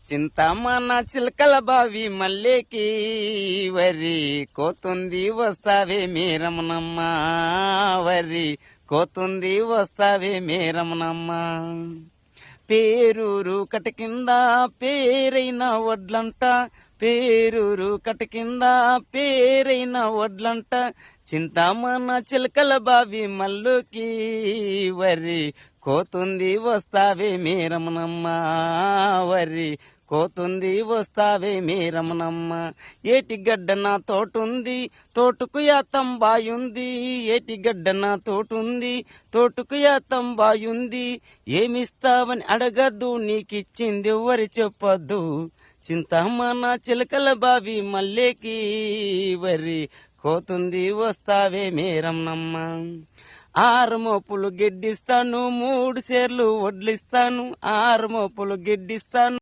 చింతమన చిలకల బావి మల్లేకి వరి కోతుంది వస్తావే మీరమనమ్మ వరి కోతుంది వస్తావే మీరమనమ్మ పేరూరు కట కింద పేరైన వడ్లంట పేరూరు కట కింద పేరైన వడ్లంట చింతామణ చిలకల బావి మల్లుకి వరి కోతుంది వస్తావే మీరమనమ్మ వరి కోతుంది వస్తావే మీరమనమ్మ ఏటిగడ్డ నా తోటుంది తోటుకు యాతం బాయుంది ఏటిగడ్డ నా తోటుంది తోటుకు యాతం బాయుంది ఏమిస్తావని అడగద్దు నీకిచ్చింది ఎవరి చెప్పొద్దు చింతమన చిలకల బావి మల్లేకి వరి కోతుంది వస్తావే మీరమనమ్మ 6 మోపులు గిడ్డిస్తాను 3 సేర్లు వడ్లిస్తాను 6 మోపులు గిడ్డిస్తాను